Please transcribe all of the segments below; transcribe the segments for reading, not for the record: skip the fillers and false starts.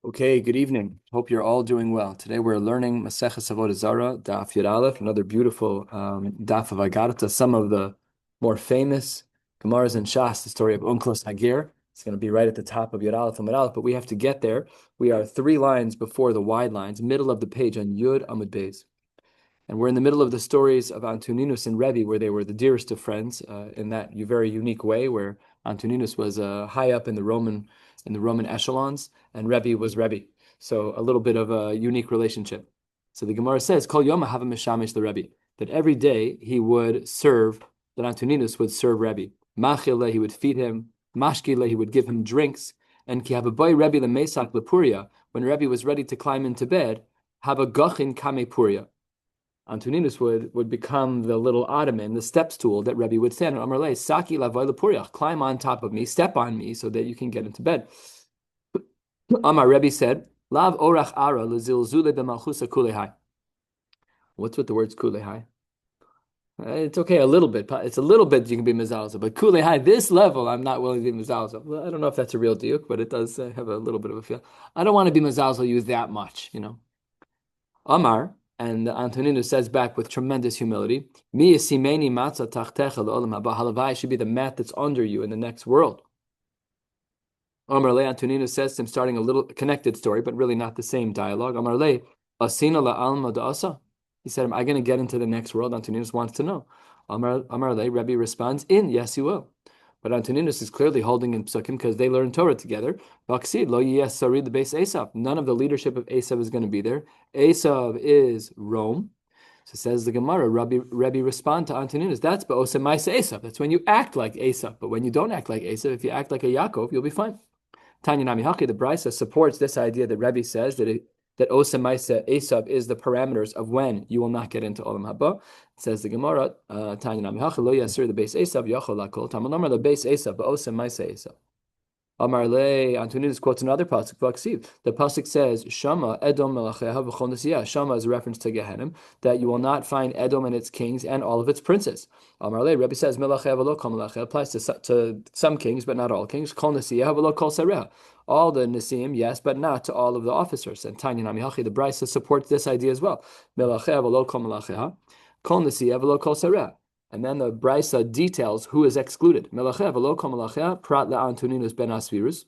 Okay, good evening. Hope you're all doing well. Today we're learning Maseches Avodah Zara, Daf Yud another beautiful Daf of Agartha, some of the more famous Gemaras and Shas, the story of Unklos Hagir. It's going to be right at the top of Yud Aleph and Amud Aleph, but we have to get there. We are 3 lines before the wide lines, middle of the page on Yud Amud Beis. And we're in the middle of the stories of Antoninus and Rebbe, where they were the dearest of friends, in that very unique way, where Antoninus was high up in the Roman echelons, and Rebbe was Rebbe. So a little bit of a unique relationship. So the Gemara says, "Kol yom hava mishamish the Rebbe," that every day he would serve, that Antoninus would serve Rebbe. Machile, he would feed him. Mashkile, he would give him drinks. And ki hava boy Rebbe lemesak lepuria, when Rebbe was ready to climb into bed, hava gachin kame puria. Antoninus would become the little ottoman, the step stool that Rebbe would stand on. Amarle, Saki lavoy lepuriach, climb on top of me, step on me, so that you can get into bed. Amar Rebbe said, Lav orach ara lezilzule b'malchusa kulehai. What's with the words kulehai? It's okay, a little bit. It's a little bit you can be mezalza, but kulehai, this level, I'm not willing to be mezalza. Well, I don't know if that's a real diuk, but it does have a little bit of a feel. I don't want to be mezalza you that much. Amar, and Antoninus says back with tremendous humility, Mi yasimeni matzah tachtecha le'olam haba, halavai should be the mat that's under you in the next world. Amar le, Antoninus says to him, starting a little connected story, but really not the same dialogue. Amar le, asina la'alma da'asa. He said, am I going to get into the next world? Antoninus wants to know. Amar le, Rebbe responds, yes, you will. But Antoninus is clearly holding in psukim because they learn Torah together. Baksid lo yesari the base Esav. None of the leadership of Esav is going to be there. Esav is Rome. So says the Gemara. Rebbe respond to Antoninus. That's ba'osem ma'ase Esav. That's when you act like Esav. But when you don't act like Esav, if you act like a Yaakov, you'll be fine. Tanya Nami Haki, the Brisa supports this idea that Rebbe says that Osem Maisa Esav is the parameters of when you will not get into Olam Haba. It says the Gemara, Tanya Nami Haki, Lo Yasir the base Esav, Yachol Lakol, Tamanamar the base Esav, but Osem Maisa Esav. Amar Le, Antoninus quotes another pasuk, Vaksiv. The pasuk says, Shama Edom Melacheha v'chol nesiyah. Shama is a reference to Gehenim, that you will not find Edom and its kings and all of its princes. Amar Le, Rebbe says, Melacheha v'lo kol Melacheha applies to some kings, but not all kings. Kol nesiyah v'lo kol sareha. All the Nisim, yes, but not to all of the officers. And Tanya Nami Hachi, the Brisa supports this idea as well. Melacheha v'lo kol Melacheha, kol nesiyah v'lo kol sareha. And then the Brisa details who is excluded. Melacheh v'lo kol melacheh prat le'Antoninus ben Asvirus.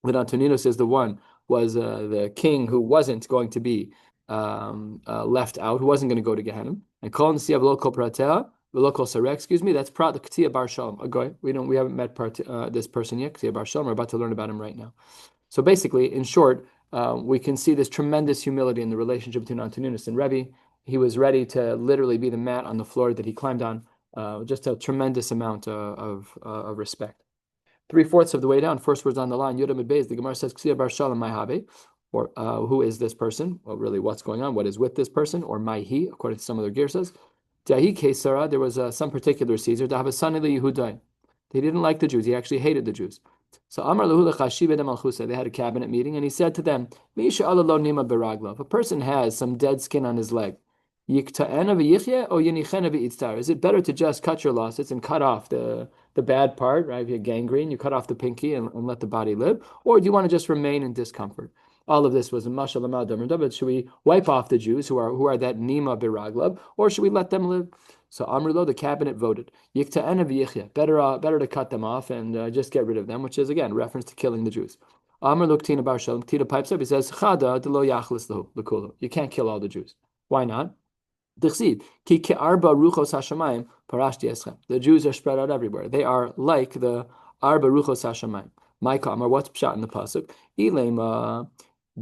That Antoninus is the one, was the king who wasn't going to be left out, who wasn't going to go to Gehenna. And kol nesiya v'lo kol pratea v'lo kol sareh. Excuse me, that's prat l'k'tia bar shalom. Okay, we haven't met this person yet. K'tia bar shalom. We're about to learn about him right now. So basically, in short, we can see this tremendous humility in the relationship between Antoninus and Rebbe. He was ready to literally be the mat on the floor that he climbed on. Just a tremendous amount of respect. 3/4 of the way down, first words on the line, Yudam Beis, the Gemara says, Ksiya bar Shalom Maihabe, or who is this person? Well, really, what's going on? What is with this person? Or Maihi, according to some other Girsas. Dahi Kesara, there was some particular Caesar, Dahavasani Yehudai. He didn't like the Jews. He actually hated the Jews. So Amar Lahu Lechashiv Edem Alchusa, they had a cabinet meeting, and he said to them, Misha Alalo Nima Beragla, if a person has some dead skin on his leg, is it better to just cut your losses and cut off the bad part, right? If you have gangrene, you cut off the pinky and let the body live, or do you want to just remain in discomfort? All of this was a mashal but should we wipe off the Jews who are that nima biraglab, or should we let them live? So Amrullah, the cabinet voted better to cut them off and just get rid of them, which is again reference to killing the Jews. Amr Tina Bar Shalom, Tina pipes up. He says, "Chada de lo yachlis lahu. You can't kill all the Jews. Why not? The Jews are spread out everywhere. They are like the arba ruchos hashamayim. Micah Amar, what's pshat in the pasuk? Ilema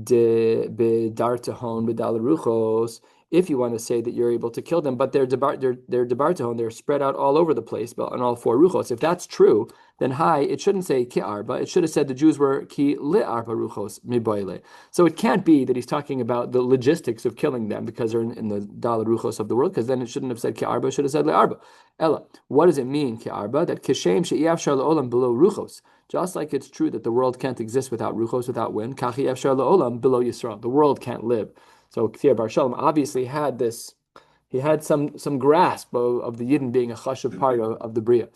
de bedartahon bedal ruchos. If you want to say that you're able to kill them, but they're debartahon, they're spread out all over the place, but on all 4 ruchos. If that's true, then it shouldn't say ki arba. It should have said the Jews were ki li arba ruchos miboile. So it can't be that he's talking about the logistics of killing them because they're in the dal ruchos of the world, because then it shouldn't have said ki arba. It should have said li arba. Ella, what does it mean ki arba? That kishem she'iyavshar la'olam below ruchos. Just like it's true that the world can't exist without ruchos, without wind, kachi yavshar la'olam below Yisrael. The world can't live. So K'tir Bar Shalom obviously had this. He had some grasp of the Yidden being a chashuv part of the Bria.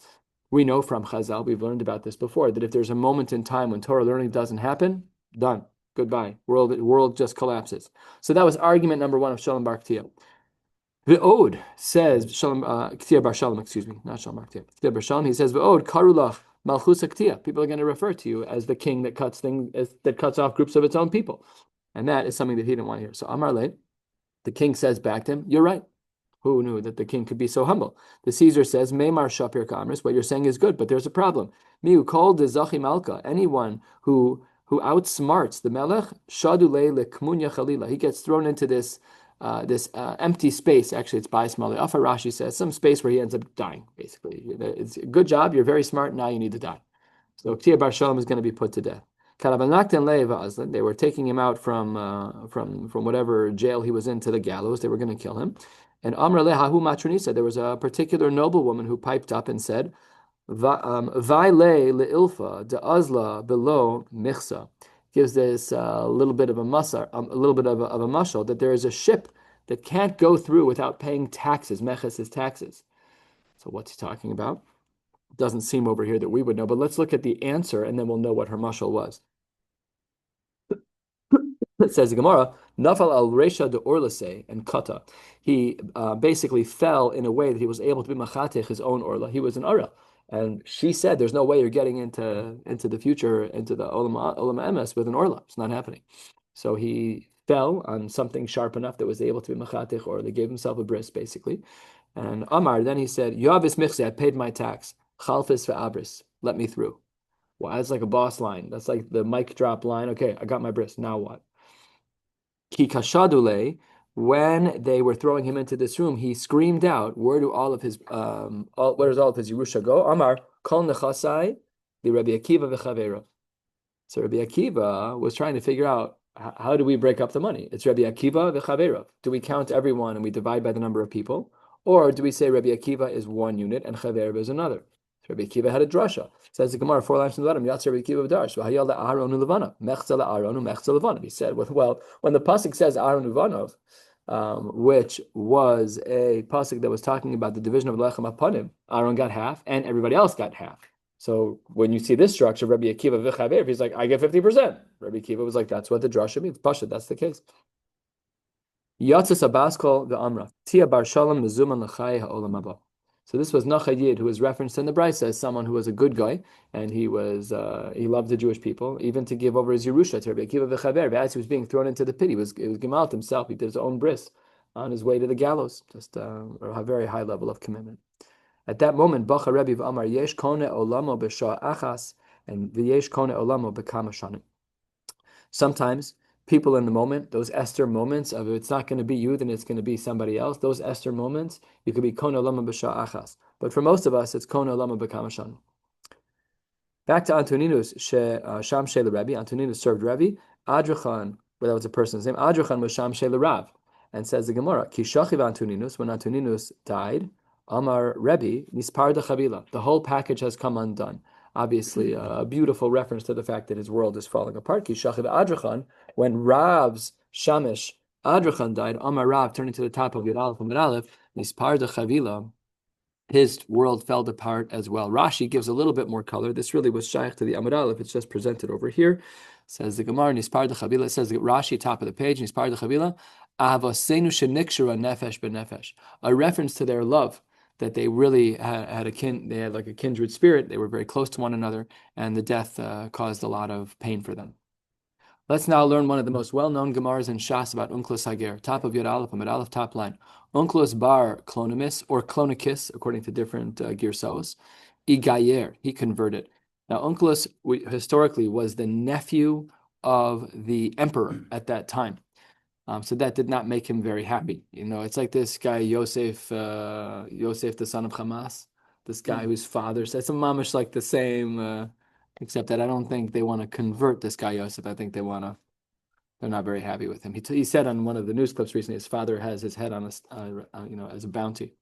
We know from Chazal, we've learned about this before, that if there's a moment in time when Torah learning doesn't happen, done. Goodbye. World just collapses. So that was argument number one of Shalom Bar Ktiyah. Ve'od says Shalom Ktiyah Bar Shalom, excuse me, not Shalom Bar Ktiyah. Ktiyah Bar Shalom. He says Ve'od Karulach Malchus Ktiyah. People are going to refer to you as the king that cuts off groups of its own people, and that is something that he didn't want to hear. So Amar Le, the king says back to him, "You're right." Who knew that the king could be so humble? The Caesar says, Meimar Shapir Kamris, what you're saying is good, but there's a problem. Miu called the Zachi Malka, anyone who outsmarts the Melech, Shadule lekmunya Chalila. He gets thrown into this empty space. Actually, it's Bais Mali. Afa Rashi says, some space where he ends up dying, basically. It's a good job, you're very smart, now you need to die. So Ktiyah Bar Shalom is going to be put to death. They were taking him out from whatever jail he was in to the gallows. They were going to kill him. And Amr lehahu matronisa, there was a particular noblewoman who piped up and said, Vaile leilfa de azla below michsa. Gives this little bit of a mashal that there is a ship that can't go through without paying taxes. Meches is taxes. So what's he talking about? Doesn't seem over here that we would know, but let's look at the answer and then we'll know what her mashal was. It says the Gemara, Nafal al Resha de Orlase and Kata. He basically fell in a way that he was able to be machatech his own Orla. He was an Ara. And she said, there's no way you're getting into the future, into the Olam Emes with an Orla. It's not happening. So he fell on something sharp enough that was able to be machatech Orla. Gave himself a bris, basically. And Amar, then he said, Yavis Michse, I paid my tax. Chalfis ve'abris, let me through. Well, that's like a boss line. That's like the mic drop line. Okay, I got my bris. Now what? Ki kashadule, when they were throwing him into this room, he screamed out, where does all of his Yerusha go? Amar, kol nechasai, the Rabbi Akiva v'chavera. So Rabbi Akiva was trying to figure out, how do we break up the money? It's Rabbi Akiva v'chavera. Do we count everyone and we divide by the number of people? Or do we say Rabbi Akiva is one unit and Chavera is another? Rabbi Akiva had a drasha. Says the Gemara 4 lines from the bottom. Yatz Rabbi Akiva v'darash v'hayal le'Aaron u'Levanav mechza le'Aaron u'mechza le'Levanav. He said, well, when the pasuk says Aaron u'Levanav, which was a pasuk that was talking about the division of lechem apanim, Aaron got half and everybody else got half. So when you see this structure, Rabbi Akiva v'chaver, he's like, I get 50%. Rabbi Akiva was like, that's what the drasha means. Pasha, that's the case. Yatzis Abaskol the Amra Tia Bar Shalom Mezuman L'Chai Ha'olam Haba. So this was Nachayid, who was referenced in the Brisa as someone who was a good guy, and he loved the Jewish people, even to give over his Yerusha to Rabbi Akiva v'chaver. As he was being thrown into the pit, it was Gemalt himself. He did his own bris on his way to the gallows. Just a very high level of commitment. At that moment, Bacha Rebbe v'Amar Yesh Kone Olamo b'Shah Achas and V'Yesh Kone Olamo b'Kama Shanim. Sometimes people in the moment, those Esther moments of it's not going to be you, then it's going to be somebody else. Those Esther moments, you could be Kona Lama B'Shah Achas. But for most of us, it's Kona Lama B'Kamashan. Back to Antoninus, Sham Shela Rebbe. Antoninus served Rebbe. Adrachan, well, that was a person's name. Adrachan was Sham Shela Rav. And says the Gemara, Kishachiv Antoninus, when Antoninus died, Amar Rebbe, Nispar de Chavila. The whole package has come undone. Obviously, a beautiful reference to the fact that his world is falling apart. Kishachiv Adrachan, when Rav's Shamish Adrachan died, Amar Rav, turning to the top of Yud Aleph and Yud Aleph, Nispar de Chavila, his world fell apart as well. Rashi gives a little bit more color. This really was shaykh to the Amud Aleph. It's just presented over here. Says the Gemara, Nispar de Chavila. It says the Rashi, top of the page, Nispar de Chavila, Avasenu shenikshura nefesh benefesh. A reference to their love, that they really had they had like a kindred spirit. They were very close to one another, and the death caused a lot of pain for them. Let's now learn one of the most well-known Gemaras in Shas about Unclus Hager. Top of Yud Aleph, Amud Aleph, top line. Unclus bar Clonimus, or Clonicus, according to different Girsos. Igayer, he converted. Now, Unclus historically was the nephew of the emperor at that time. So that did not make him very happy. You know, it's like this guy, Yosef, the son of Hamas, this guy whose father said, some mamish like the same, except that I don't think they want to convert this guy, Yosef. I think they're not very happy with him. He said on one of the news clips recently, his father has his head on as a bounty.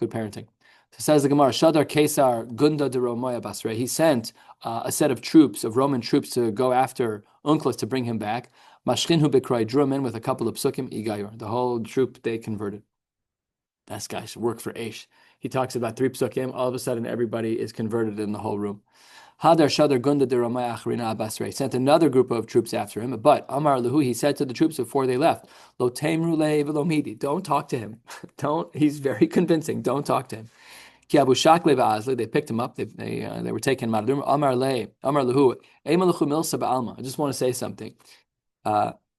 Good parenting. So says the Gemara, Shadar Kesar Gunda de Romoya Basre. He sent a set of troops, of Roman troops, to go after Unclus to bring him back. Mashchinhu Bekrai drew him in with a couple of psukim, Igayor. The whole troop, they converted. That guy should work for Aish. He talks about 3 psukim, all of a sudden everybody is converted in the whole room. Hadar Shadar Gunda de Ramay Acharina Abasrei sent another group of troops after him, but Amar Lahu, he said to the troops before they left, Lo Temru Le Velo Midi, don't talk to him. Don't, he's very convincing, don't talk to him. Ki Abu Shakle Ba'azli, they picked him up, they were taking him out of the room. Amar Lahu, Emaluchu Milsa Ba'alma. I just want to say something.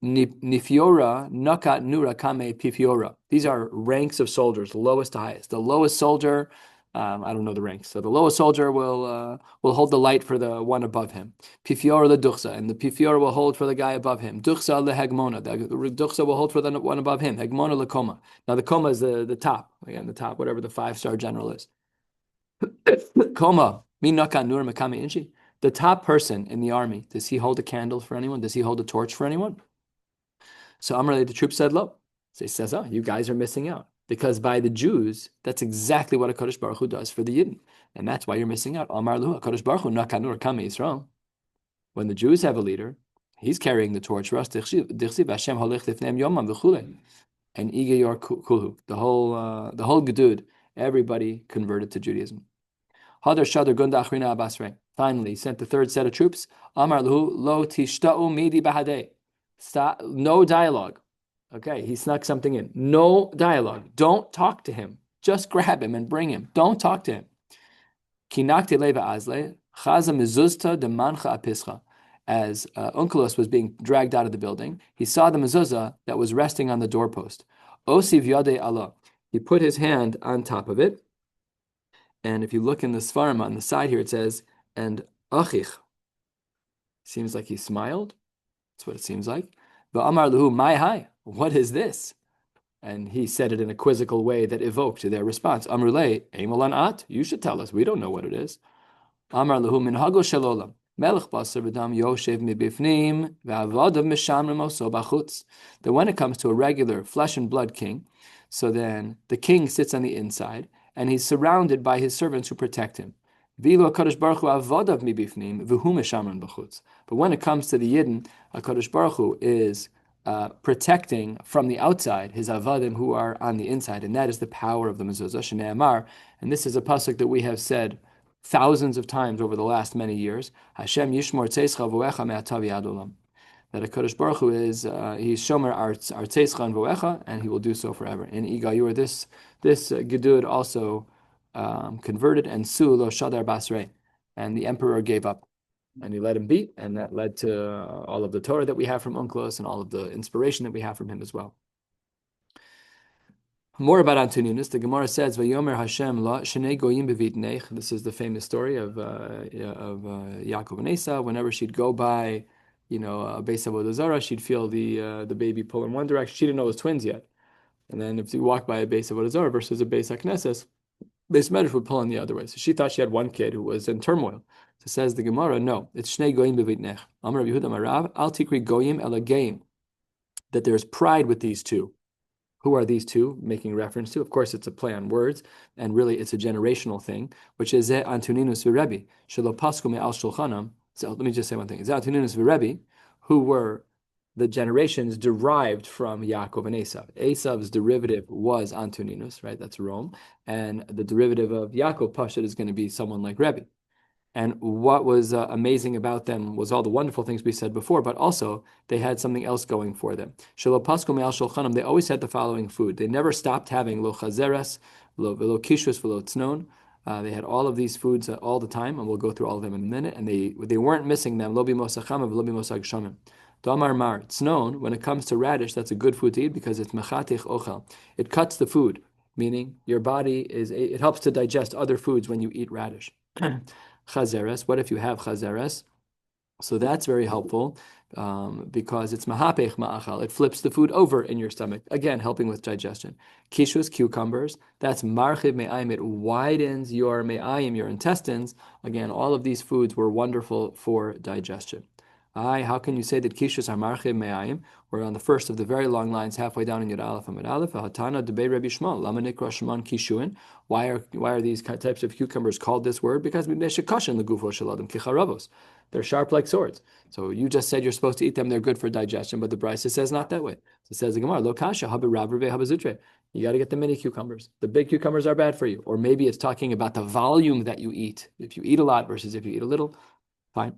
Nifiora, Nakat Nura Kame Pifiora. These are ranks of soldiers, lowest to highest. The lowest soldier, I don't know the ranks. So the lowest soldier will hold the light for the one above him. Pifiora le Duchsa, and the Pifiora will hold for the guy above him. Duchsa le Hegmona, the Duchsa will hold for the one above him. Hegmona le Koma. Now the Koma is the top, again, the top, whatever the 5-star general is. Koma, mi Nakat Nura Makame Inchi. The top person in the army, does he hold a candle for anyone? Does he hold a torch for anyone? So Amrali, the troop said, "Lo." So he says, "Oh, you guys are missing out because by the Jews, that's exactly what HaKadosh Baruch Hu does for the Yidden, and that's why you're missing out." Amar Lu, HaKadosh Baruch Hu nakanur kami Yisrael. When the Jews have a leader, he's carrying the torch for us. Dichsiv Hashem halech lifneim yomam v'chulei, and Igayor kulhu. The whole gedud, everybody converted to Judaism. Hadar Shadar Gunda Achrina Abasrei. Finally, he sent the third set of troops. Amar Lu lo tishta'u midi bahadei. Stop, no dialogue. Okay, he snuck something in. No dialogue. Don't talk to him. Just grab him and bring him. Don't talk to him. Kinakte leva azle, chaza mezuzta de mancha apischa. As Onkelos was being dragged out of the building, he saw the mezuzah that was resting on the doorpost. Osiv yade Allah. He put his hand on top of it. And if you look in the Svarim on the side here, it says, and achich. Seems like he smiled. That's what it seems like. But Amar Lahu, my hi, what is this? And he said it in a quizzical way that evoked their response. Amrulay, Eimalan At, you should tell us. We don't know what it is. Amar Lahu, Minhago Shalolam, Melech Basar V'dam Yoshev Mibifnim, V'avodav Mishamrim Oso Bachutz. That when it comes to a regular flesh and blood king, so then the king sits on the inside, and he's surrounded by his servants who protect him. But when it comes to the Yidden, HaKadosh Baruch Hu is protecting from the outside his avadim who are on the inside, and that is the power of the mezuzah, Shnei Amar. And this is a pasuk that we have said thousands of times over the last many years. Hashem Yishmor Tzeischa V'Oecha Me'atav Yad Olam. That HaKadosh Baruch Hu is he's Shomer Artzeischa and V'Oecha, and he will do so forever. In Igayur, this gedud also converted, and Su lo Shadar Basrei, and the emperor gave up, and he let him be, and that led to all of the Torah that we have from Onkelos and all of the inspiration that we have from him as well. More about Antoninus, the Gemara says, "Vayomer Hashem la shnei goyim bevitnech." This is the famous story of Yaakov and Esau. Whenever she'd go by, a Beis Avodah Zara, she'd feel the baby pull in one direction. She didn't know it was twins yet, and then if you walk by a Beis Avodah Zara versus a Beis HaKnesses, Beis Medrash would pull in the other way. So she thought she had one kid who was in turmoil. So says the Gemara, no, it's Shnei Goyim bevitnech. Amar Rabbi Yehuda Marav, Al Tikri Goyim Elagaim. That there's pride with these two. Who are these two making reference to? Of course, it's a play on words, and really it's a generational thing, which is Zeh Antoninus v'Rebbe, Shelo Pasku me'al Shulchanam. So let me just say one thing. Zeh Antoninus v'Rebbe, who were the generations derived from Yaakov and Esav. Esav's derivative was Antoninus, right? That's Rome. And the derivative of Yaakov Pashat is going to be someone like Rebbe. And what was amazing about them was all the wonderful things we said before, but also they had something else going for them. Shelo Pasku me'al Shulchanam, they always had the following food. They never stopped having lo chazeres, lo kishus, velo tznon. They had all of these foods all the time, and we'll go through all of them in a minute. And they weren't missing them. Lo bimosacham and lo bimosag shamim. Damar mar, it's known when it comes to radish, that's a good food to eat because it's mechatich ochel. It cuts the food, meaning your body it helps to digest other foods when you eat radish. Chazeres, what if you have chazeres? So that's very helpful because it's mahapech ma'achal. It flips the food over in your stomach, again helping with digestion. Kishus, cucumbers, that's marchiv me'ayim. It widens your me'ayim, your intestines. Again, all of these foods were wonderful for digestion. How can you say that kishus are marchiv me'ayim? We're on the first of the very long lines, halfway down in Yud Aleph and Amud Aleph. Hatana debei Rabbi Shmuel, lama nikra shman kishuin. Why are these types of cucumbers called this word? Because they're sharp like swords. So you just said you're supposed to eat them; they're good for digestion. But the Brisa says not that way. So it says the Gemara, lo kasha haber. You got to get the mini cucumbers. The big cucumbers are bad for you. Or maybe it's talking about the volume that you eat. If you eat a lot versus if you eat a little. Fine.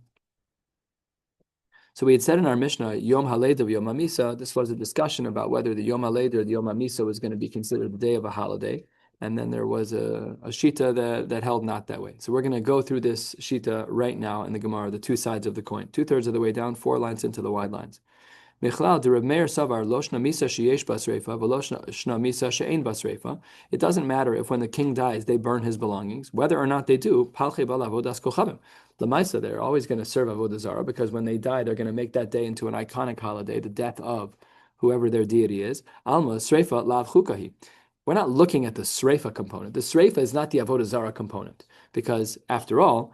So we had said in our Mishnah, Yom HaLeda Yom HaMisa, this was a discussion about whether the Yom HaLeda or the Yom HaMisa was going to be considered the day of a holiday. And then there was a shita that held not that way. So we're going to go through this shita right now in the Gemara, the two sides of the coin. 2/3 of the way down, 4 lines into the wide lines. Michlal de Reb Meir Savar Loshna Misa Sheyesh Basreifa Veloshna Misa She'ein Basreifa. It doesn't matter if when the king dies they burn his belongings, whether or not they do. Palche Bal Avodas Kochavim. Lamaisa, they're always going to serve Avodah Zara because when they die, they're going to make that day into an iconic holiday, the death of whoever their deity is. Alma Sreifa Lav Chukahi. We're not looking at the Sreifa component. The Sreifa is not the Avodah Zara component because, after all,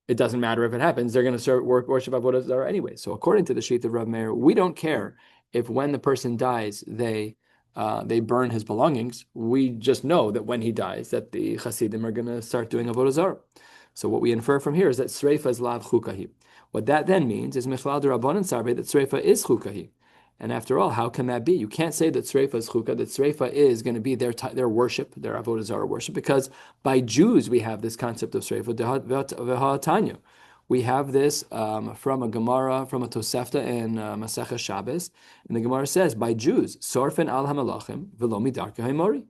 it doesn't matter if it happens. They're going to worship Avodah Zara anyway. So according to the sheet of Rav Meir, we don't care if when the person dies, they burn his belongings. We just know that when he dies, that the Hasidim are going to start doing Avodah Zara. So what we infer from here is that Sreifa is Lav Chukahi. What that then means is Michlal D'Rabbanan Sarbe, that Sreifa is Chukahi. And after all, how can that be? You can't say that Sreifa is Chukah, that Sreifa is going to be their worship, their Avodah Zarah worship, because by Jews we have this concept of Sreifa, V'ha'atanya. We have this from a Gemara, from a Tosefta in Maseches Shabbos, and the Gemara says, by Jews, Sorfen al hamalachim v'lo midarka ha'mori.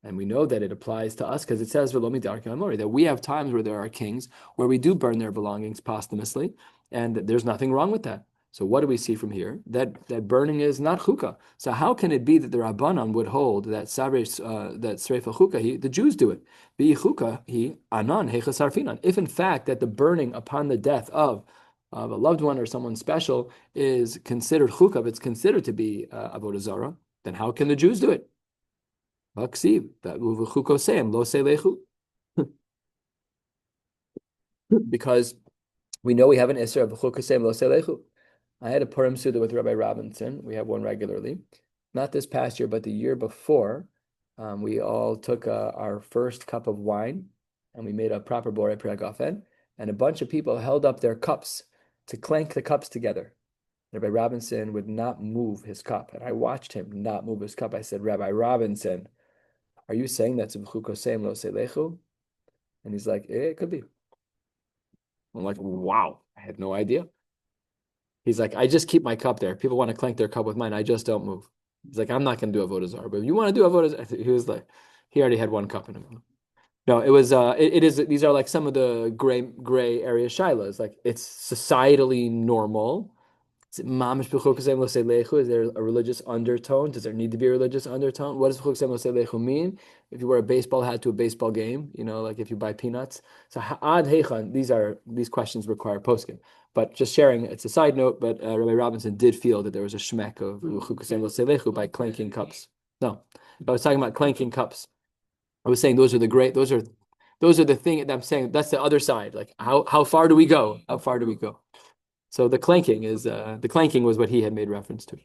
And we know that it applies to us because it says v'lo midarka ha'mori, that we have times where there are kings where we do burn their belongings posthumously, and there's nothing wrong with that. So what do we see from here? That burning is not chukah. So how can it be that the Rabbanan would hold that that sreifa chukah? The Jews do it. Bi chukah he anan hechasarfinan. If in fact that the burning upon the death of a loved one or someone special is considered chukah, it's considered to be avodah zara, then how can the Jews do it? Baksiv that uvuchukoseim lo selechu. Because we know we have an isser of chukoseim lo selechu. I had a Purim Suda with Rabbi Robinson. We have one regularly. Not this past year, but the year before, we all took our first cup of wine and we made a proper Borei Priagafen, and a bunch of people held up their cups to clank the cups together. Rabbi Robinson would not move his cup, and I watched him not move his cup. I said, Rabbi Robinson, are you saying that's v'chukoseim lo selechu? And he's like, it could be. I'm like, wow, I had no idea. He's like, I just keep my cup there. People want to clank their cup with mine. I just don't move. He's like, I'm not going to do Avodah Zarah, but if you want to do Avodah Zarah, he was like, he already had one cup in him. No, it was, it is, these are like some of the gray area shilas. Like it's societally normal. Is there a religious undertone? Does there need to be a religious undertone? What does B'chuk Sem Lo Seilechu mean? If you wear a baseball hat to a baseball game, like if you buy peanuts. So Ad Heichan, these questions require poskim. But just sharing, it's a side note, but Rabbi Robinson did feel that there was a shmek of B'chuk Sem Lo Seilechu by clanking cups. No, I was talking about clanking cups. I was saying those are the thing that I'm saying. That's the other side. Like how far do we go? How far do we go? So the clanking was what he had made reference to.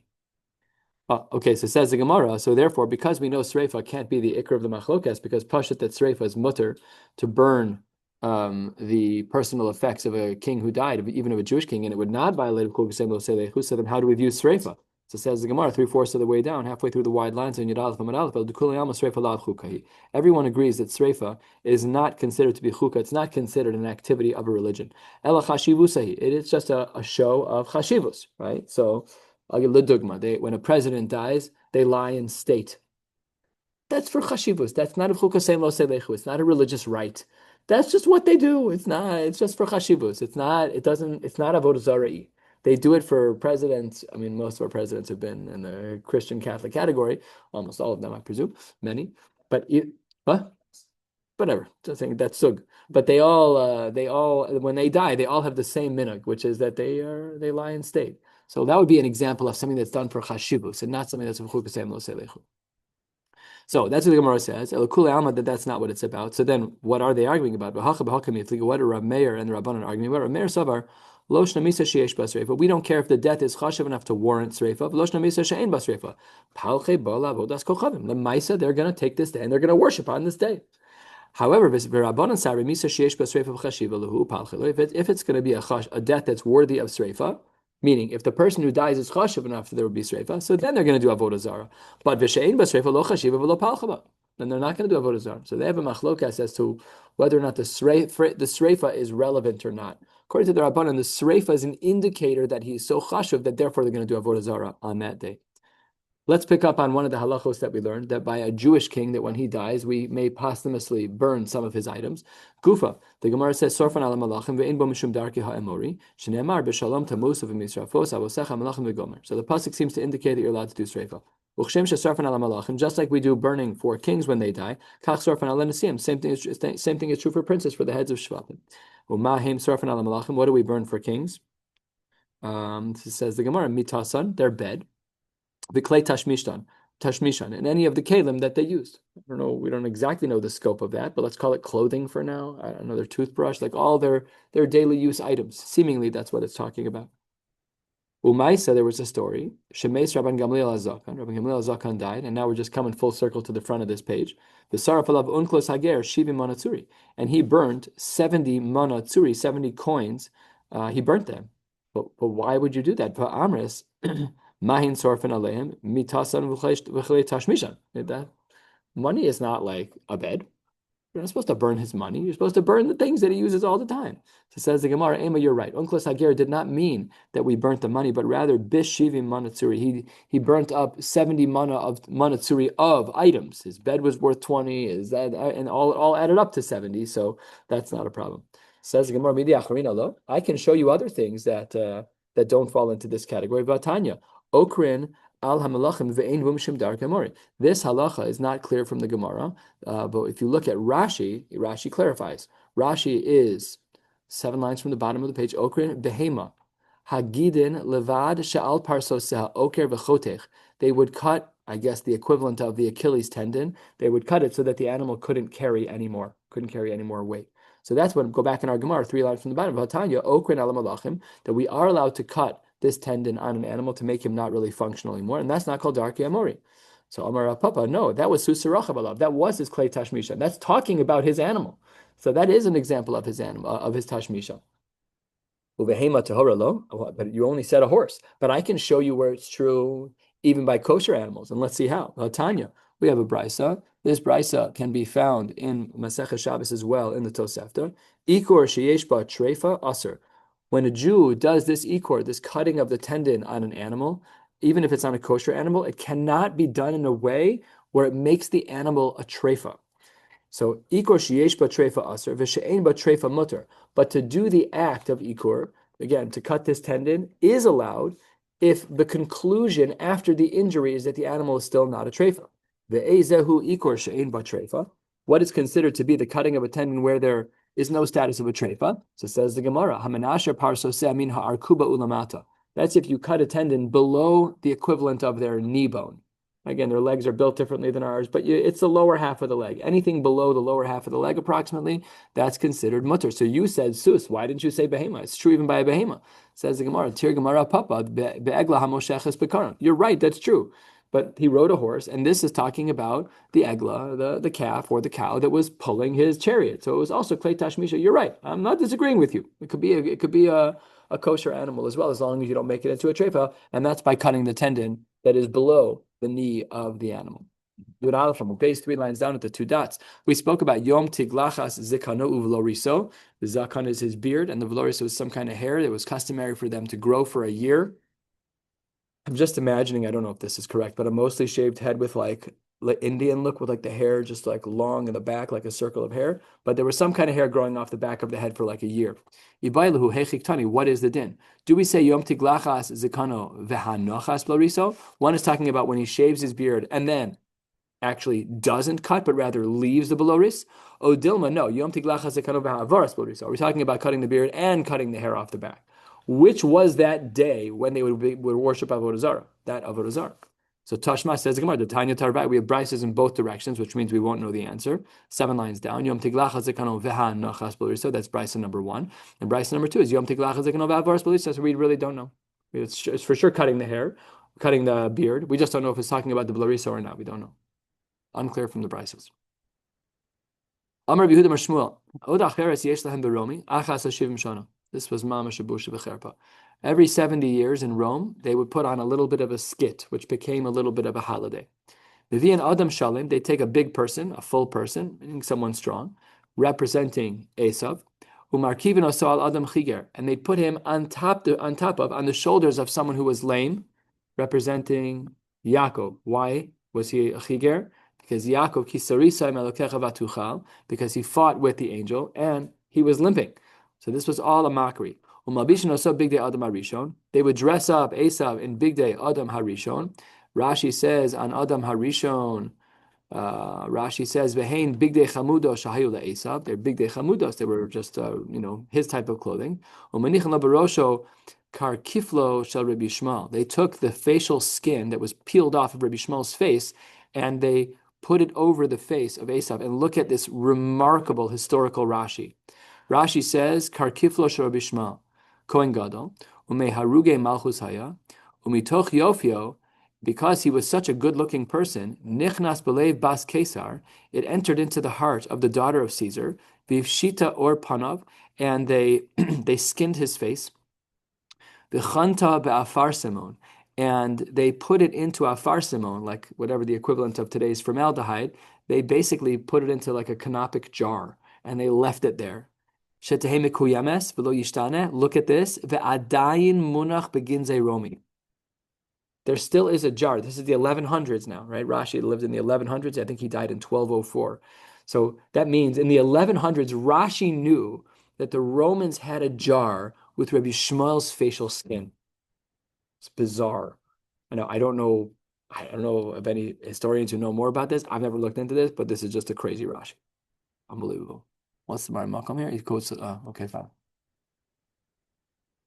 Okay, so says the Gemara. So therefore, because we know Sreifa can't be the ikr of the machlokas, because Pashat that Sreifa is mutter to burn the personal effects of a king who died, even of a Jewish king, and it would not violate Chuk. So then how do we view Sreifa? So says the Gemara, 3/4 of the way down, halfway through the wide lines in Yud Aleph, everyone agrees that Sreifa is not considered to be chukah. It's not considered an activity of a religion. Ela chashivusahi. It is just a show of chashivus, right? So, l'dugma, when a president dies, they lie in state. That's for chashivus. That's not a chukah lo selechu. It's not a religious rite. That's just what they do. It's not. It's just for chashivus. It's not. It doesn't. It's not avodah zarah. They do it for presidents. I mean, most of our presidents have been in the Christian Catholic category. Almost all of them, I presume. Many, but what? Whatever. Just saying that's sug. But they all, when they die, they all have the same minhag, which is that they lie in state. So that would be an example of something that's done for chashivus and not something that's for chukasem lo selechu. So that's what the Gemara says. That's not what it's about. So then, what are they arguing about? What are Rav Meir and the Rabbanan arguing about? Rav Meir Savar. But we don't care if the death is chashav enough to warrant sreifa. The Maisa, they're going to take this day and they're going to worship on this day. However, if it's going to be a death that's worthy of sreifa, meaning if the person who dies is chashav enough, there would be sreifa, so then they're going to do avodah zara. But then they're not going to do avodah zara. So they have a machlokas as to whether or not the sreifa is relevant or not. According to the Rabbanan, the Sreifa is an indicator that he's so chashuv that therefore they're going to do Avodah Zara on that day. Let's pick up on one of the halachos that we learned, that by a Jewish king, that when he dies, we may posthumously burn some of his items. Gufa, the Gemara says, Sorfan ala malachim ve'in bo mishum darki ha'emori, shene'emar b'shalom tamusav v'misrafos avosecha malachim v'gomer. So the pasuk seems to indicate that you're allowed to do sreifa. Uchshem she'sorfan ala malachim, just like we do burning for kings when they die, kach sorfan ala nesiim. Same thing is true for princes, for the heads of shvatim. U'ma'hem sorfan ala malachim. What do we burn for kings? Says the Gemara, mitasan, their bed. The clay tashmishan, and any of the kalim that they used. I don't know, we don't exactly know the scope of that, but let's call it clothing for now. I don't know, their toothbrush, like all their daily use items. Seemingly, that's what it's talking about. Umaisa, there was a story. Shemeis Rabban Gamliel Azakan. Rabban Gamliel Azakan died, and now we're just coming full circle to the front of this page. The Sarafalav Unklos Hager Shivim Manatsuri, and he burnt 70 Manatsuri, 70 coins. He burnt them. But why would you do that? For Amris. Mahin sorfin aleim mitasan v'chlei tashmishan. That money is not like a bed. You're not supposed to burn his money. You're supposed to burn the things that he uses all the time. So says the Gemara, Ema, you're right. Unklos Hager did not mean that we burnt the money, but rather bishivim manatsuri. He burnt up 70 mana of manatsuri of items. His bed was worth 20, and all added up to 70. So that's not a problem. Says the Gemara, Midi acharina lo. I can show you other things that don't fall into this category. Vatanya. Okrin al hamalachim ve'ein v'mshim dar gemori. This halacha is not clear from the Gemara, but if you look at Rashi clarifies. Rashi is 7 lines from the bottom of the page. Okrin behema hagidin levad she'al parsoseh oker v'chotech. They would cut, I guess, the equivalent of the Achilles tendon. They would cut it so that the animal couldn't carry any more weight. So that's what, go back in our Gemara, 3 lines from the bottom. Vatanya okrin al hamalachim, that we are allowed to cut this tendon on an animal to make him not really functional anymore, and that's not called darki amori. So Amar Papa, no, that was susarachabalav. That was his clay tashmisha. That's talking about his animal. So that is an example of his animal, of his tashmisha. Uvehema tahora lo, but you only said a horse. But I can show you where it's true even by kosher animals, and let's see how. Tanya, we have a brisa. This brisa can be found in Maseches Shabbos as well in the Tosefta. Ikor sheyesh ba treifa aser. When a Jew does this ikor, this cutting of the tendon on an animal, even if it's on a kosher animal, it cannot be done in a way where it makes the animal a treifa. So ikor sheyesh ba treifa aser v'she'ein ba treifa mutter. But to do the act of ikor, again, to cut this tendon, is allowed if the conclusion after the injury is that the animal is still not a treifa. Ve'ezehu ikor she'ein ba treifa. What is considered to be the cutting of a tendon where there is no status of a treifa. So says the Gemara, Hamanasher parsoseh min ha'arkuba ulamata. That's if you cut a tendon below the equivalent of their knee bone. Again, their legs are built differently than ours, but it's the lower half of the leg. Anything below the lower half of the leg, approximately, that's considered mutter. So you said sus. Why didn't you say behema? It's true even by a behema. Says the Gemara, Tir Gemara Papa be'egla hamosheches bekaron. You're right, that's true. But he rode a horse, and this is talking about the egla, the calf or the cow that was pulling his chariot. So it was also klei tashmisha. You're right. I'm not disagreeing with you. It could be a kosher animal as well, as long as you don't make it into a treifa, and that's by cutting the tendon that is below the knee of the animal. From base 3 lines down at the 2 dots. We spoke about Yom Tiglachas Zikano Uvloriso. The zakan is his beard, and the vloriso is some kind of hair that was customary for them to grow for a year. I'm just imagining, I don't know if this is correct, but a mostly shaved head with like Indian look, with like the hair just like long in the back, like a circle of hair. But there was some kind of hair growing off the back of the head for like a year. Ibailahu hechiktani. What is the din? Do we say Yom Tiglachas Zikano Vehanochas Bloriso? One is talking about when he shaves his beard and then actually doesn't cut, but rather leaves the beloris. O Dilma, no. Yom Tiglachas Zikano Vehavaras Bloriso. We're talking about cutting the beard and cutting the hair off the back. Which was that day when they would worship Avodah Zara? That Avodah Zara. So Tashma says the Gemara, the Tanya Tarvat, we have brises in both directions, which means we won't know the answer. 7 lines down. Yom Tiglachas Zekano Veha Nachas Bloriso. That's brisa number 1. And brisa number 2 is Yom Tiglachas Zekano Ve'avaras Bloriso. So we really don't know. It's for sure cutting the hair, cutting the beard. We just don't know if it's talking about the Bloriso or not. We don't know. Unclear from the brises. Amar Yehuda Mar Shmuel. Od acheres yesh lahem beromi achas hashivim shana. This was Mama Shabusha B'cherpa. Every 70 years in Rome, they would put on a little bit of a skit, which became a little bit of a holiday. Vivian Adam Shalim, they take a big person, a full person, meaning someone strong, representing Esav. Umarkivin oso al adam chiger, and they put him on the shoulders of someone who was lame, representing Yaakov. Why was he a chiger? Because Yaakov kisarisa melokecha vatuchal, because he fought with the angel and he was limping. So this was all a mockery. Umabishin oso big day adam harishon. They would dress up Esav in big day adam harishon. Rashi says on adam harishon. Rashi says, "Vehein big de chamudos shahayu le'esav." They're big de chamudos. They were just, his type of clothing. Umanichan labarosho kar kiflo shel Rabbi Shmuel. They took the facial skin that was peeled off of Rabbi Shmuel's face, and they put it over the face of Esav. And look at this remarkable historical Rashi. Rashi says, "Kar kiflo shel Rabbi Shmuel, Kohen Gadol, umeharuge malchus haya, umitoch yofio." Because he was such a good-looking person, nichnas belev bas Kesar, it entered into the heart of the daughter of Caesar, vivshita or panav, and they they skinned his face, v'chanta be'afar simon, and they put it into afar simon, like whatever the equivalent of today's formaldehyde. They basically put it into like a canopic jar, and they left it there. Shetehei mekuyames v'lo yishtane. Look at this. Ve'adayin munach beginzei romi. There still is a jar. This is the 1100s now, right? Rashi lived in the 1100s. I think he died in 1204. So that means in the 1100s, Rashi knew that the Romans had a jar with Rabbi Shmuel's facial skin. It's bizarre. I don't know of any historians who know more about this. I've never looked into this, but this is just a crazy Rashi. Unbelievable. What's the Makom here? He quotes, okay, fine.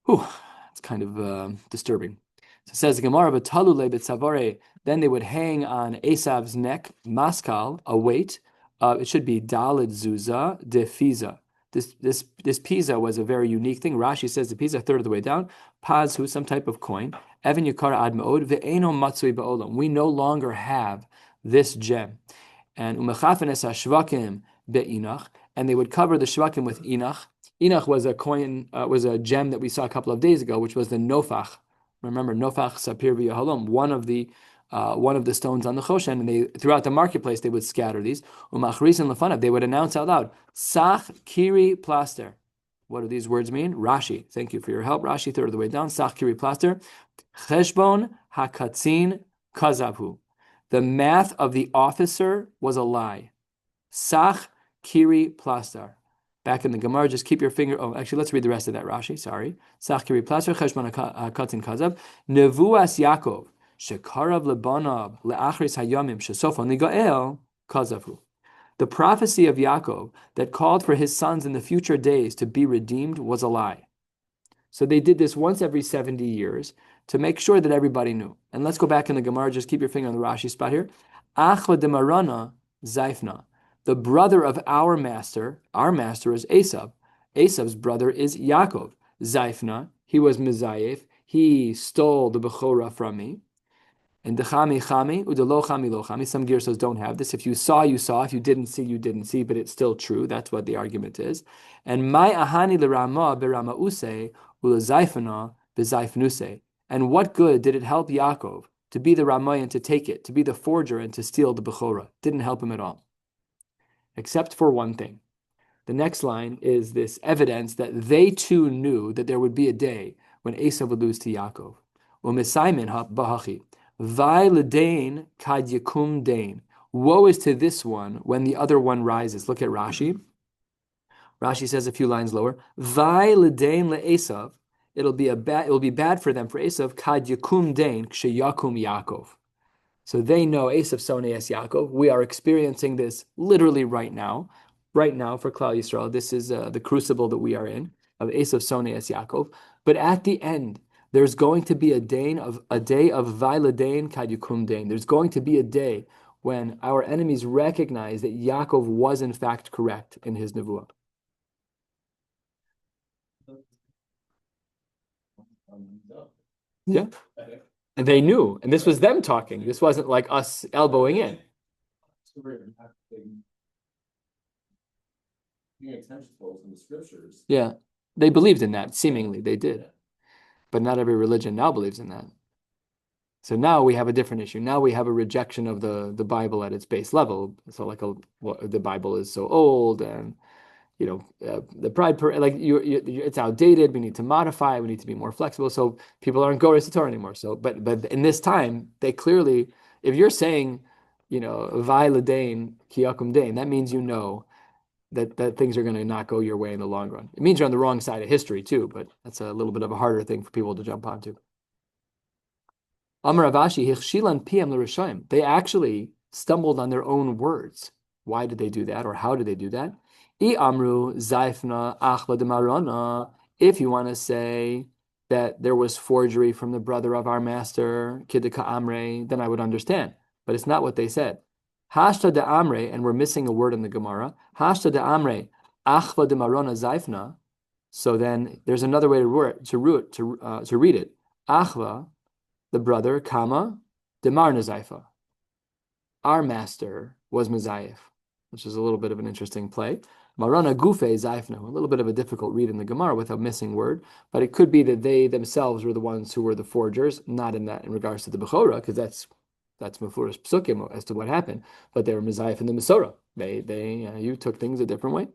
Whew, it's kind of disturbing. So it says the Gemara, "V'talule b'tzavore." Then they would hang on Esav's neck, maskal, a weight. It should be dalid zuza de fiza. This pisa was a very unique thing. Rashi says the pisa, a third of the way down. Pazhu, some type of coin. Even yukara ad me'od ve'eno matzui ba'olam. We no longer have this gem. And umechafen es hashvakim be'inach. And they would cover the shvakim with inach. Inach was a coin, was a gem that we saw a couple of days ago, which was the nofach. Remember, nofach sapir v'yahalom, one of the stones on the choshen, and they throughout the marketplace they would scatter these. Umachris and lefanav, they would announce out loud, sach kiri plaster. What do these words mean? Rashi, thank you for your help. Rashi, third of the way down. Sach kiri plaster, cheshbon hakatzin kazavhu. The math of the officer was a lie. Sach kiri plaster. Back in the Gemara, just keep your finger. Oh, actually, let's read the rest of that Rashi. Sorry. Sach kiri plaster cheshbon hakatzin kazav. Nevuas Yaakov shekarav lebanav leachris hayamim shesofon ligael kazavhu. The prophecy of Yaakov that called for his sons in the future days to be redeemed was a lie. So they did this once every 70 years to make sure that everybody knew. And let's go back in the Gemara. Just keep your finger on the Rashi spot here. Achva demarana zaifna. The brother of our master is Esav. Esav's brother is Yaakov. Zaifna, he was Mizayef. He stole the Bechorah from me. And the chami chami, udelo chami lo chami. Some girsos don't have this. If you saw, you saw. If you didn't see, you didn't see. But it's still true. That's what the argument is. And my ahani l'rama berama use ulezaifana bezaifnuse. And what good did it help Yaakov to be the Ramayan, to take it, to be the forger and to steal the Bechorah? Didn't help him at all. Except for one thing. The next line is this evidence that they too knew that there would be a day when Esav would lose to Yaakov. U'mesaimin ha'bahachi. Vai l'dain kad yakum dain. Woe is to this one when the other one rises. Look at Rashi. Rashi says a few lines lower. Vai l'dain le'esav. It will be bad for them, for Esav, kad yakum dain ksheyakum Yaakov. So they know Esav Sonei es Yaakov. We are experiencing this literally right now. Right now for Klal Yisrael, this is the crucible that we are in, of Esav Sonei es Yaakov. But at the end, there's going to be a day of Vailadein Kad Yukum Dain. There's going to be a day when our enemies recognize that Yaakov was in fact correct in his nevuah. Yeah. And they knew. And this was them talking. This wasn't like us elbowing in. Yeah. They believed in that. Seemingly, they did. But not every religion now believes in that. So now we have a different issue. Now we have a rejection of the Bible at its base level. So the Bible is so old and the pride like it's outdated. We need to modify it. We need to be more flexible. So people aren't going to Torah anymore. So, but in this time, they clearly, if you're saying, Vai Ladain Kiyakum Dain, that means that things are going to not go your way in the long run. It means you're on the wrong side of history too, but that's a little bit of a harder thing for people to jump onto. Amar Avashi Hichshilan PM l'Rishayim. They actually stumbled on their own words. Why did they do that, or how did they do that? I Amru Zaifna Achva de Marana. If you want to say that there was forgery from the brother of our master Kidika Amre, then I would understand. But it's not what they said. Hashta de Amre, and we're missing a word in the Gemara. Hashta de Amre Achva de Marana Zaifna. So then there's another way to read it. Achva, the brother, Kama, Demar Nazaifa. Our master was Mazayif, which is a little bit of an interesting play. Marana Gufe Zaifna, a little bit of a difficult read in the Gemara with a missing word, but it could be that they themselves were the ones who were the forgers, not in regards to the Bechora, because that's Mefurish Psukim as to what happened, but they were Mazayif in the Masorah. You took things a different way.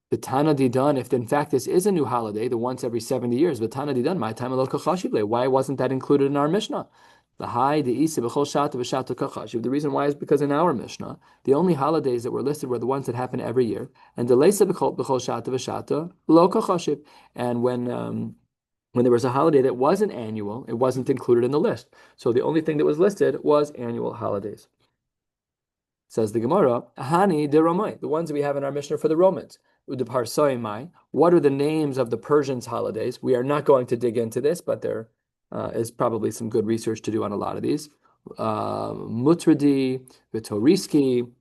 The Tana Didan, if in fact this is a new holiday, the once every 70 years, the Tana Didan, my time why wasn't that included in our Mishnah? The reason why is because in our Mishnah, the only holidays that were listed were the ones that happen every year. And and when there was a holiday that wasn't annual, it wasn't included in the list. So the only thing that was listed was annual holidays. Says the Gemara, Hani de Romai, the ones that we have in our Mishnah for the Romans. What are the names of the Persians' holidays? We are not going to dig into this, but there is probably some good research to do on a lot of these. Mutradi, Vitoriski,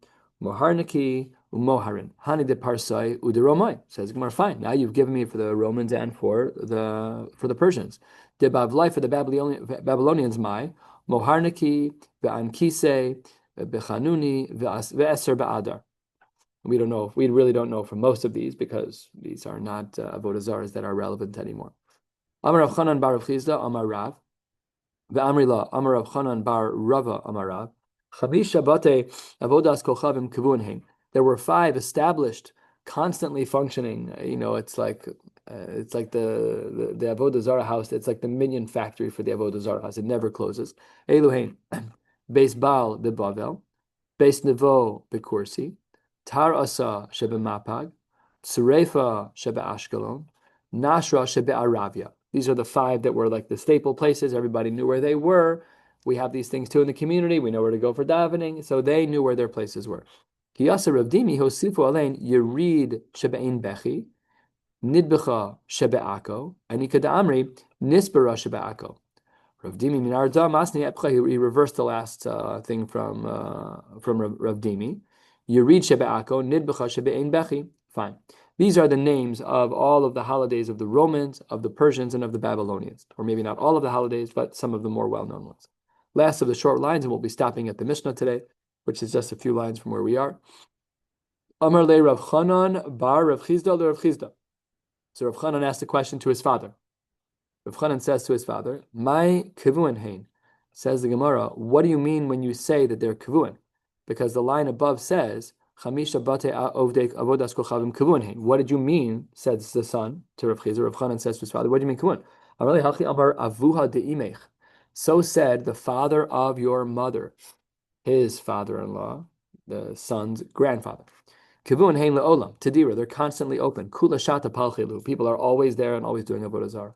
Moharniki, Umoharin. Hani de Parsai, Uderomai. Says Gemara, fine. Now you've given me for the Romans and for the Persians. De Bavlai for the Babylonians, my Moharniki, Ve'ankise, Bechanuni, Ve'eser Ba'adar. We really don't know from most of these because these are not Avodah Zaras that are relevant anymore. Amar Rav Chanan bar Rav Chizda, Amar Rav, Ve'amri la, Amar Rav Chanan bar Rava, Amar Rav, Chamisha bate Avodas Kochavim Kivunheim. There were 5 established, constantly functioning. It's like the Avodah Zara house. It's like the minion factory for the Avodah Zara house. It never closes. Eluheim, Beis Baal beBavel, Beis Nevo beKursi, Tar Asa shebe Mapag, Tsurefa shebe Ashkelon, Nashra shebe Aravia. These are the 5 that were like the staple places. Everybody knew where they were. We have these things too in the community. We know where to go for davening. So they knew where their places were. Kiyasa Rav Dimi hosifu alein Yerid shebe Ein Bechi, Nidbecha shebe Ako, and Ikada Amri Nispera shebe Ako. Rav Dimi Minarda Masni Epcha. He reversed the last thing from Rav Dimi. Yerid shebe Ako, Nidbecha shebe Ein Bechi. Fine. These are the names of all of the holidays of the Romans, of the Persians, and of the Babylonians. Or maybe not all of the holidays, but some of the more well-known ones. Last of the short lines, and we'll be stopping at the Mishnah today, which is just a few lines from where we are. Amar le Rav Chanan bar Rav Chizda le Rav Chizda. So Rav Chanan asked a question to his father. Rav Chanan says to his father, "My kivuen hein." Says the Gemara, what do you mean when you say that they're kivuen? Because the line above says, "Chamisha bate ovdei avodas kochavim kivuen hein." What did you mean? Says the son to Rav Chizda. Rav Chanan says to his father, "What do you mean kivuen?" Amar hachi amar avuha deimech. So said the father of your mother, his father-in-law, the son's grandfather. Kivun hein leolam tadira. They're constantly open. Kula shata palchelu. People are always there and always doing avodah zarah.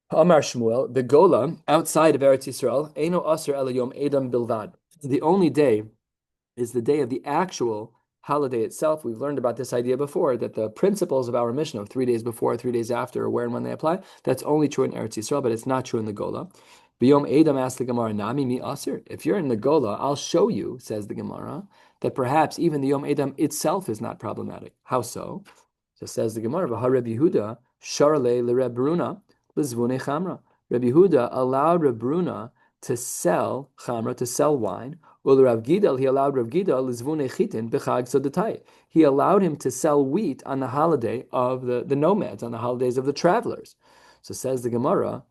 Amar Shmuel, the Gola outside of Eretz Yisrael, Eino Aser Elayom Edam Bilvad. The only day is the day of the actual holiday itself. We've learned about this idea before, that the principles of our Mishnah, 3 days before, 3 days after, or where and when they apply, that's only true in Eretz Yisrael, but it's not true in the Gola. Biyom Edam asked the Gemara, Nami mi Aser. If you're in the Gola, I'll show you, says the Gemara, that perhaps even the Yom Edam itself is not problematic. How so? So says the Gemara, V'ha Yehuda, Sharle l'Reb Bruna, l'zvunei chamra. Rabbi Yehuda allowed Reb Bruna to sell chamra, to sell wine. Rav Gidal, he allowed Rav Gidal l'zvunei chitin b'chag sodatai. He allowed him to sell wheat on the holiday of the nomads, on the holidays of the travelers. So says the Gemara,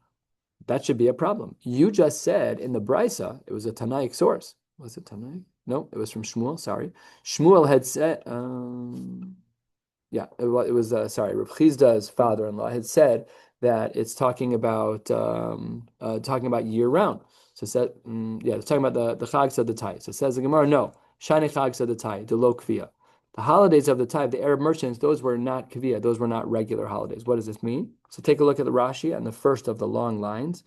that should be a problem. You just said in the Brisa, it was a Tanaic source. Was it Tanaic? No, it was from Shmuel. Sorry, Shmuel had said. Yeah, it was sorry, Rav Chizda's father-in-law had said that it's talking about year round. So it said, yeah, it's talking about the Chag said the Tai. So it says the Gemara, no, Shani Chag said the Tai, the lo kviya. The holidays of the Tai, the Arab merchants, those were not kviya, those were not regular holidays. What does this mean? So take a look at the Rashi on the first of the long lines.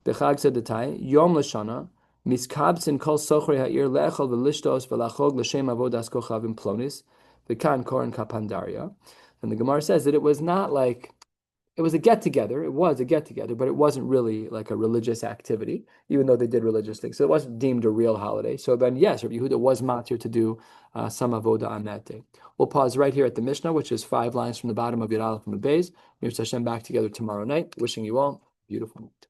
The Chag said the Tai, Yom Lashana, Miskabsin kol sochri ha'ir le'echol v'lishtos v'lachog l'shem avodas kochavim plonis, v'kan koren kapandaria. And the Gemara says that it was not like, it was a get-together. It was a get-together, but it wasn't really like a religious activity, even though they did religious things. So it wasn't deemed a real holiday. So then, yes, Rabbi Yehuda was matir to do some avodah on that day. We'll pause right here at the Mishnah, which is 5 lines from the bottom of Yud Aleph and Beis. Mir Hashem back together tomorrow night. Wishing you all a beautiful night.